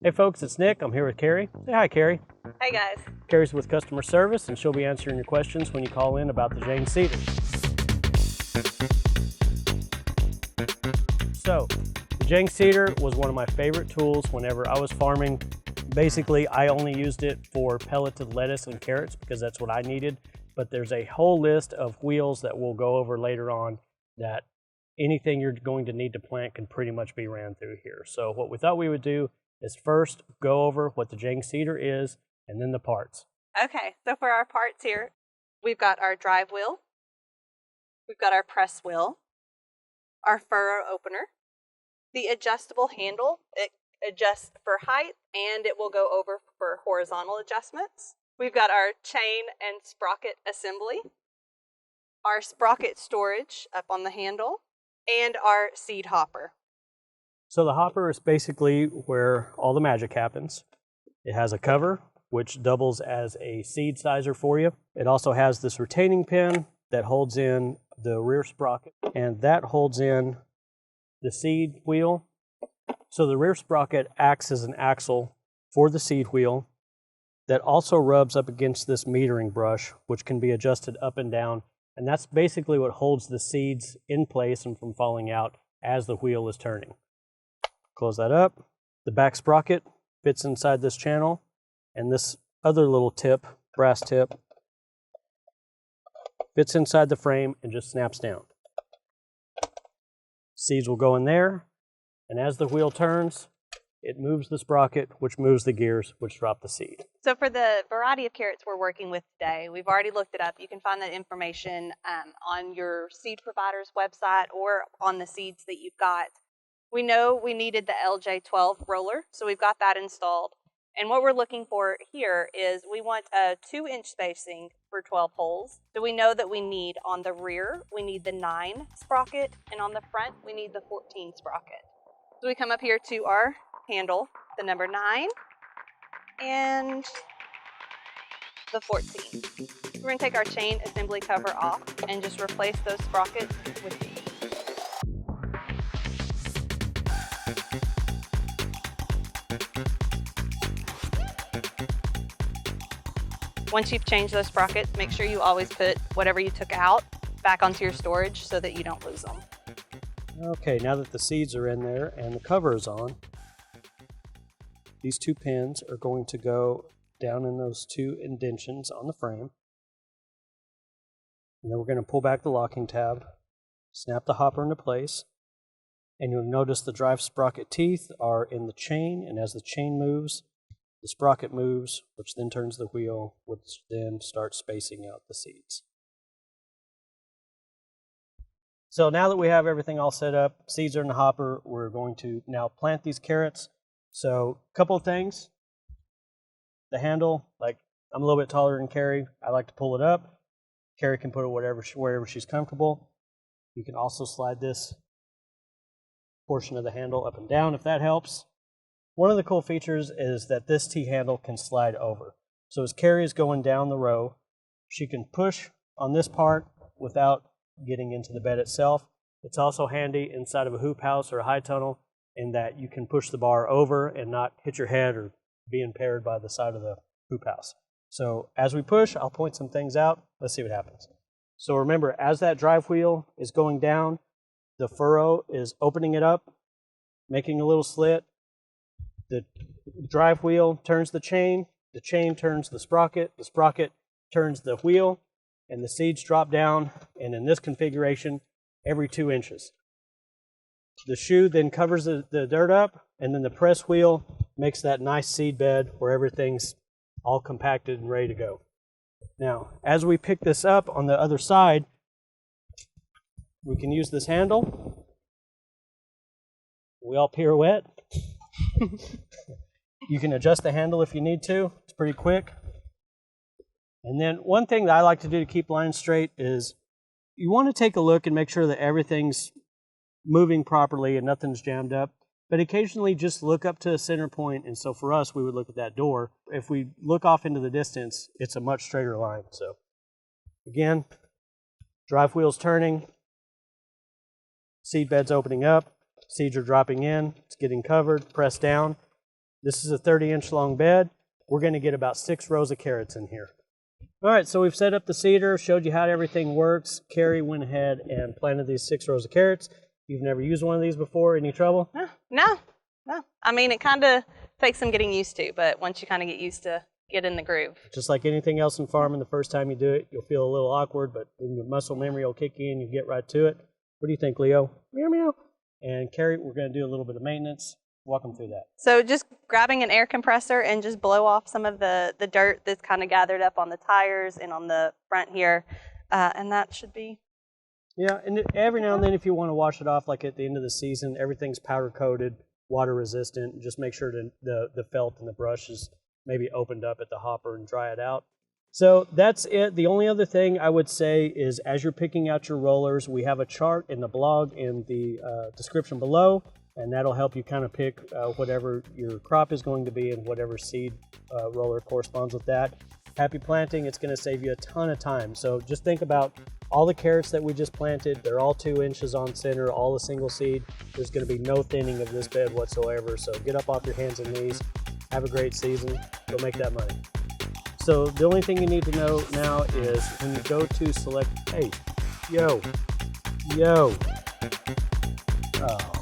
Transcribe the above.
Hey folks, it's Nick. I'm here with Carrie. Say hi, Carrie. Hey guys. Carrie's with customer service and she'll be answering your questions when you call in about the Jang Seeder. So, the Jang Seeder was one of my favorite tools whenever I was farming. Basically, I only used it for pelleted lettuce and carrots because that's what I needed. But there's a whole list of wheels that we'll go over later on that anything you're going to need to plant can pretty much be ran through here. So what we thought we would do is first go over what the Jang Seeder is and then the parts. Okay, so for our parts here, we've got our drive wheel, we've got our press wheel, our furrow opener, the adjustable handle. It adjusts for height and it will go over for horizontal adjustments. We've got our chain and sprocket assembly, our sprocket storage up on the handle, and our seed hopper. So the hopper is basically where all the magic happens. It has a cover, which doubles as a seed sizer for you. It also has this retaining pin that holds in the rear sprocket, and that holds in the seed wheel. So the rear sprocket acts as an axle for the seed wheel that also rubs up against this metering brush, which can be adjusted up and down. And that's basically what holds the seeds in place and from falling out as the wheel is turning. Close that up. The back sprocket fits inside this channel, and this other little tip, brass tip, fits inside the frame and just snaps down. Seeds will go in there, and as the wheel turns, it moves the sprocket, which moves the gears, which drop the seed. So for the variety of carrots we're working with today, we've already looked it up. You can find that information on your seed provider's website or on the seeds that you've got. We know we needed the LJ12 roller, so we've got that installed. And what we're looking for here is we want a 2-inch spacing for 12 holes. So we know that we need on the rear, we need the 9 sprocket, and on the front, we need the 14 sprocket. So we come up here to our handle, the number 9, and the 14. We're going to take our chain assembly cover off and just replace those sprockets with these. Once you've changed those sprockets, make sure you always put whatever you took out back onto your storage so that you don't lose them. Okay, now that the seeds are in there and the cover is on, these 2 pins are going to go down in those 2 indentions on the frame. And then we're going to pull back the locking tab, snap the hopper into place, and you'll notice the drive sprocket teeth are in the chain, and as the chain moves, the sprocket moves, which then turns the wheel, which then starts spacing out the seeds. So now that we have everything all set up, seeds are in the hopper, we're going to now plant these carrots. So a couple of things. The handle, like I'm a little bit taller than Carrie, I like to pull it up. Carrie can put it wherever she's comfortable. You can also slide this portion of the handle up and down if that helps. One of the cool features is that this T-handle can slide over. So as Carrie is going down the row, she can push on this part without getting into the bed itself. It's also handy inside of a hoop house or a high tunnel in that you can push the bar over and not hit your head or be impaired by the side of the hoop house. So as we push, I'll point some things out. Let's see what happens. So remember, as that drive wheel is going down, the furrow is opening it up, making a little slit. The drive wheel turns the chain turns the sprocket turns the wheel, and the seeds drop down, and in this configuration, every 2 inches. The shoe then covers the dirt up, and then the press wheel makes that nice seed bed where everything's all compacted and ready to go. Now, as we pick this up on the other side, we can use this handle. We all pirouette. You can adjust the handle if you need to. It's pretty quick. And then one thing that I like to do to keep lines straight is you want to take a look and make sure that everything's moving properly and nothing's jammed up. But occasionally just look up to a center point, and so for us, we would look at that door. If we look off into the distance, it's a much straighter line. So again, drive wheel's turning, seed bed's opening up, seeds are dropping in, it's getting covered, press down. This is a 30-inch long bed. We're going to get about 6 rows of carrots in here. All right, so we've set up the seeder, showed you how everything works. Carrie went ahead and planted these 6 rows of carrots. You've never used one of these before? Any trouble? No. I mean, it kind of takes some getting used to, but once you kind of get used to get in the groove. Just like anything else in farming, the first time you do it, you'll feel a little awkward, but when your muscle memory will kick in, you get right to it. What do you think, Leo? Meow, meow. And Carrie, we're going to do a little bit of maintenance. Walk them through that. So just grabbing an air compressor and just blow off some of the dirt that's kind of gathered up on the tires and on the front here, and that should be. Yeah, and every now and then if you want to wash it off, like at the end of the season, everything's powder coated, water resistant. Just make sure the felt and the brush is maybe opened up at the hopper and dry it out. So that's it. The only other thing I would say is as you're picking out your rollers, we have a chart in the blog in the description below, and that'll help you kind of pick whatever your crop is going to be and whatever seed roller corresponds with that. Happy planting. It's going to save you a ton of time. So just think about all the carrots that we just planted. They're all 2 inches on center, all a single seed. There's going to be no thinning of this bed whatsoever. So get up off your hands and knees. Have a great season. Go make that money. So the only thing you need to know now is when you go to select, hey, yo. Oh.